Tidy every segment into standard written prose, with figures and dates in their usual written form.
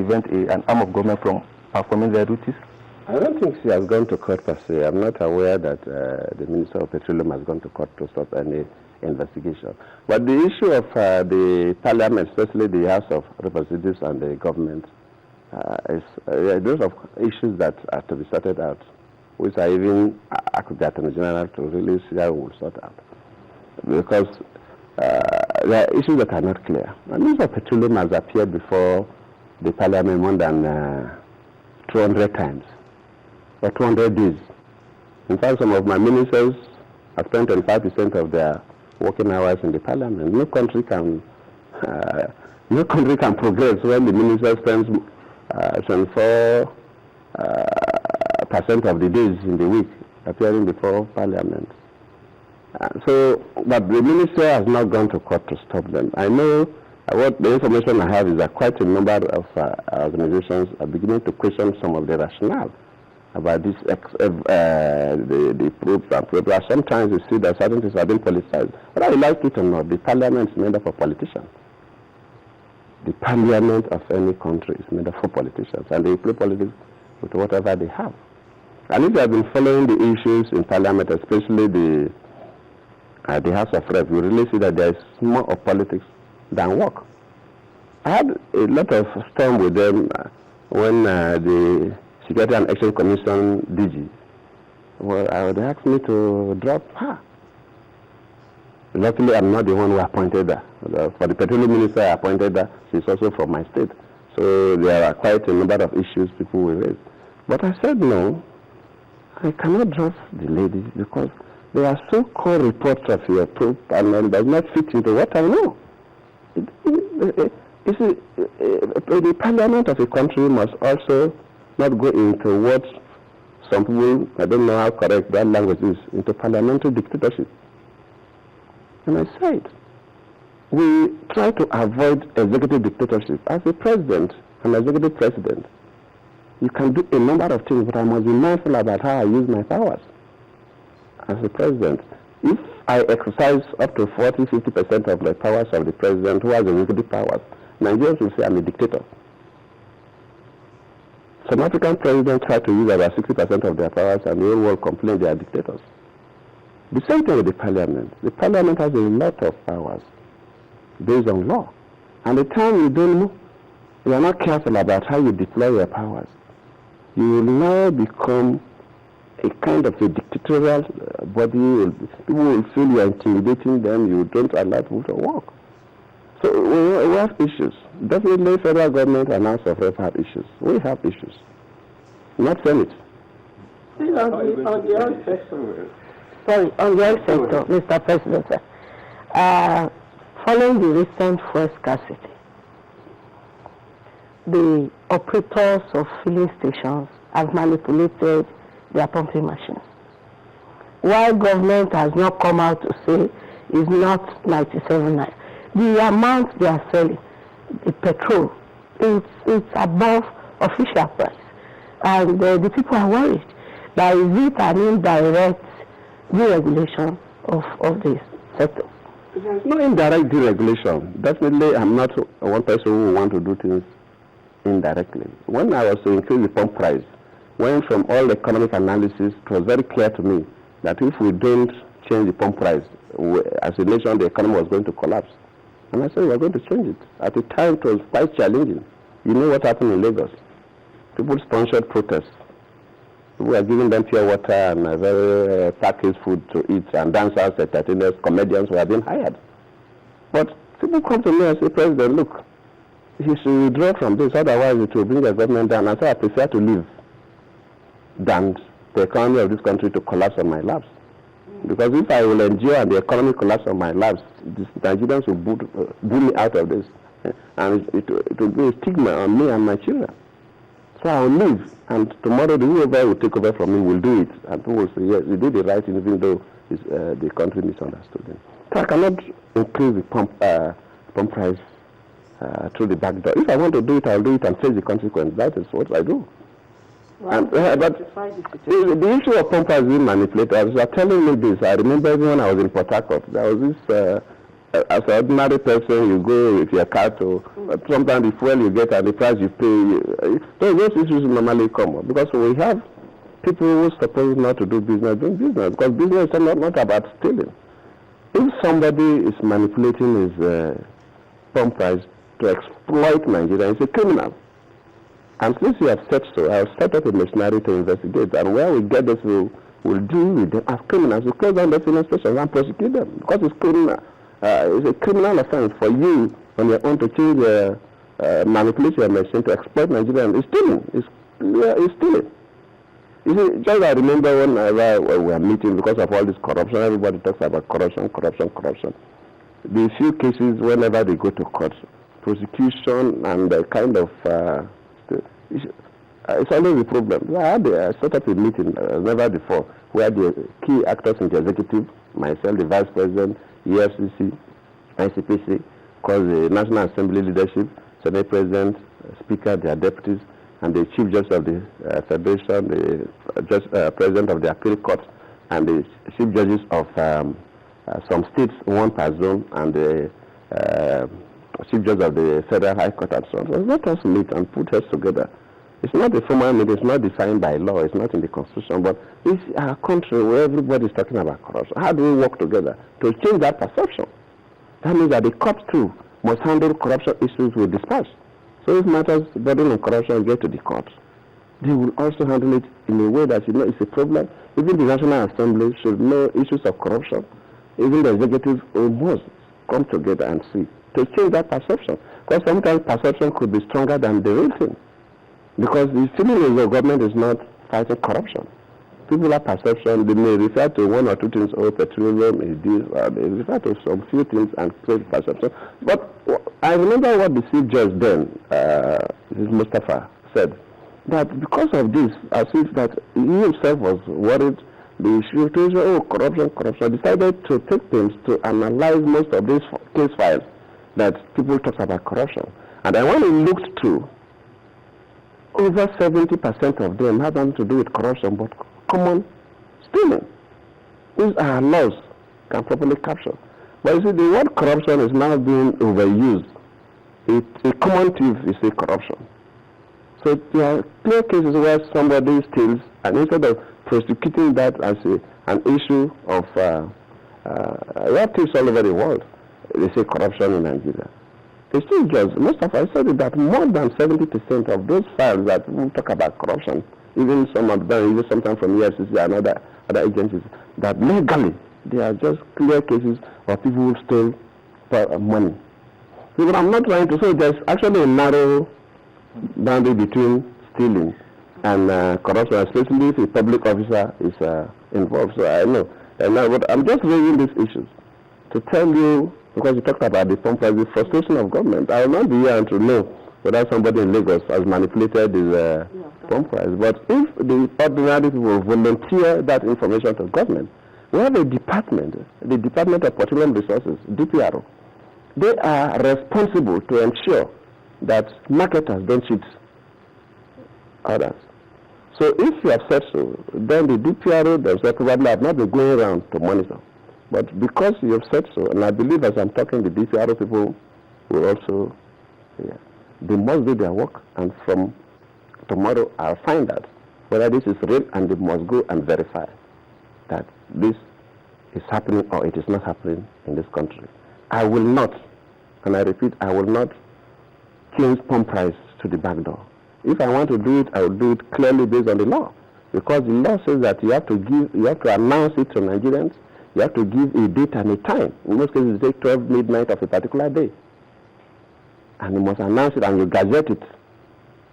prevent an arm of government from performing their duties? I don't think she has gone to court per se. I'm not aware that the Minister of Petroleum has gone to court to stop any investigation. But the issue of the Parliament, especially the House of Representatives and the government, those are issues that are to be sorted out, which I even asked the Attorney General to really see how we will sort out. Because there are issues that are not clear. The Minister of Petroleum has appeared before the Parliament more than 200 times, or 200 days. In fact, some of my ministers have spent 25% of their working hours in the Parliament. No country can progress when the minister spends 24% of the days in the week appearing before Parliament. But the minister has not gone to court to stop them. I know what the information I have is that quite a number of organizations are beginning to question some of the rationale about this, the proofs and proofs. Sometimes you see that certain things are being politicized. But I would like you to know, the Parliament is made up of politicians. The Parliament of any country is made up of politicians, and they play politics with whatever they have. And if you have been following the issues in Parliament, especially the House of Reps, you really see that there is more of politics than work. I had a lot of storm with them when the Security and Exchange Commission DG, they asked me to drop her. Luckily, I'm not the one who appointed her. For the Petroleum Minister, I appointed her. She's also from my state. So there are quite a number of issues people will raise. But I said, no, I cannot drop the lady because there are so-called reports of your probe panel does not fit into what I know. You see, the Parliament of a country must also not go into what some people, I don't know how correct that language is, into parliamentary dictatorship. And I said, we try to avoid executive dictatorship. As a president, an executive president, you can do a number of things, but I must be mindful about how I use my powers. As a president, if I exercise up to 40-50% of the powers of the president who has executive powers, Nigerians will say I'm a dictator. Some African presidents try to use about 60% of their powers, and the whole world complain they are dictators. The same thing with the Parliament. The Parliament has a lot of powers based on law. And the time you are not careful about how you deploy your powers, you will now become a kind of a dictatorial body. People will feel you are intimidating them, you don't allow people to work. So we have issues. Definitely federal government and House of Reps have issues. We have issues. Not Senate. On the oil sector, Mr. President, following the recent fuel scarcity, the operators of filling stations have manipulated their pumping machines. While government has not come out to say it's not 97 naira, the amount they are selling, the petrol, it's above official price. And the people are worried that is it an indirect deregulation of this sector? There's no indirect deregulation. Definitely, I'm not one person who will want to do things indirectly. When I was to increase the pump price, when from all the economic analysis, it was very clear to me that if we don't change the pump price, as a nation, the economy was going to collapse. And I said, we are going to change it. At the time, it was quite challenging. You know what happened in Lagos? People sponsored protests. People were giving them pure water and very packaged food to eat, and dancers, entertainers, comedians were being hired. But people come to me and say, President, look, you should withdraw from this, otherwise it will bring the government down. I said, I prefer to leave than the economy of this country to collapse on my laps. Because if I will endure and the economy collapse on my laps, the Nigerians will boo me out of this. And it will be a stigma on me and my children. So I will leave, and tomorrow whoever will take over from me will do it. And people will say, yes, you did the right thing, even though the country misunderstood them. So I cannot increase the pump price through the back door. If I want to do it, I'll do it and face the consequence. That is what I do. Well, but the issue of pump price being manipulated, as you are telling me this, I remember even when I was in Port Harcourt, there was this as an ordinary person, you go with your car to, sometimes the fuel you get and the price you pay, those issues normally come up because we have people who are supposed not to do business, doing business, because business is not about stealing. If somebody is manipulating his pump price to exploit Nigeria, it's a criminal. And since you have said so, I have set up a machinery to investigate, and where we get this, we'll deal with them as criminals. We close down the filling stations and prosecute them because it's criminal. It's a criminal offense for you on your own to change manipulate your machine to exploit Nigeria. It's stealing. It's stealing. You see, just I remember when we were meeting because of all this corruption, everybody talks about corruption. The few cases, whenever they go to court, prosecution and the kind of, it's always a problem. I set up a meeting, never before, where the key actors in the executive, myself, the vice president, EFCC, ICPC, called the National Assembly leadership, Senate President, Speaker, their deputies, and the Chief Justice of the Federation, the President of the Appeal Court, and the Chief Judges of some states, one per zone, and the Chief Judge of the Federal High Court, and so on. So let us meet and put heads together. It's not a formal meeting, it's not defined by law, it's not in the Constitution, but it's our country where everybody is talking about corruption. How do we work together to change that perception? That means that the courts too must handle corruption issues with dispatch. So if matters burden on corruption get to the courts, they will also handle it in a way that it's a problem. Even the National Assembly should know issues of corruption. Even the executive must come together and see to change that perception. Because sometimes perception could be stronger than the real thing. Because the feeling is the government is not fighting corruption. People have perception, they may refer to one or two things, petroleum is this, they refer to some few things and create perception. But I remember what the Chief Judge then, Mustafa, said, that because of this, as if that he himself was worried, the issue, corruption, decided to take things to analyze most of these case files that people talk about corruption. And then when he looked through, over 70% of them have nothing to do with corruption, but common stealing, which our laws can properly capture. But you see, the word corruption is now being overused. A common thief is a corruption. So there are clear cases where somebody steals, and instead of prosecuting that as an issue of, we have thieves all over the world. They say corruption in Nigeria. The Chief Judge, Mustafa, said that more than 70% of those files that we talk about corruption, even some of them, even sometimes from EFCC and other agencies, that legally they are just clear cases of people who steal money. So I'm not trying to say there's actually a narrow boundary between stealing and corruption, especially if a public officer is involved. So I know, but I'm just raising these issues to tell you, because you talked about the pump price, the frustration of government. I will not be here to know whether somebody in Lagos has manipulated his pump price. But if the ordinary people volunteer that information to government, we have a department, the Department of Petroleum Resources, DPRO. They are responsible to ensure that marketers don't cheat others. So if you have said so, then the DPRO themselves probably have not been going around to monitor. But because you have said so, and I believe as I'm talking, the DPRO people will also, they must do their work, and from tomorrow I'll find out whether this is real, and they must go and verify that this is happening or it is not happening in this country. I will not, and I repeat, I will not change pump price to the back door. If I want to do it, I will do it clearly based on the law, because the law says that you have to announce it to Nigerians. You have to give a date and a time. In most cases, it takes 12 midnight of a particular day. And you must announce it and you gazette it.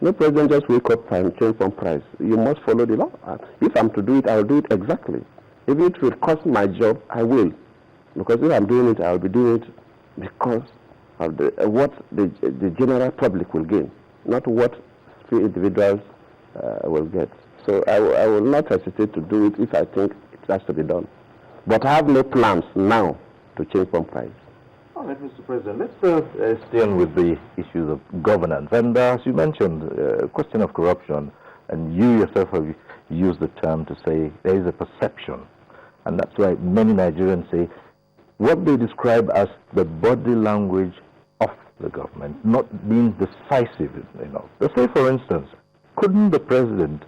No president just wake up and change pump price. You must follow the law. If I'm to do it, I will do it exactly. Even if it will cost my job, I will. Because if I'm doing it, I will be doing it because of what the general public will gain, not what few individuals will get. So I will not hesitate to do it if I think it has to be done. But I have no plans now to change pump price. All right, Mr. President, let's stay on with the issues of governance. And as you mentioned, question of corruption, and you yourself have used the term to say there is a perception. And that's why many Nigerians say what they describe as the body language of the government not being decisive enough. They say, for instance, couldn't the president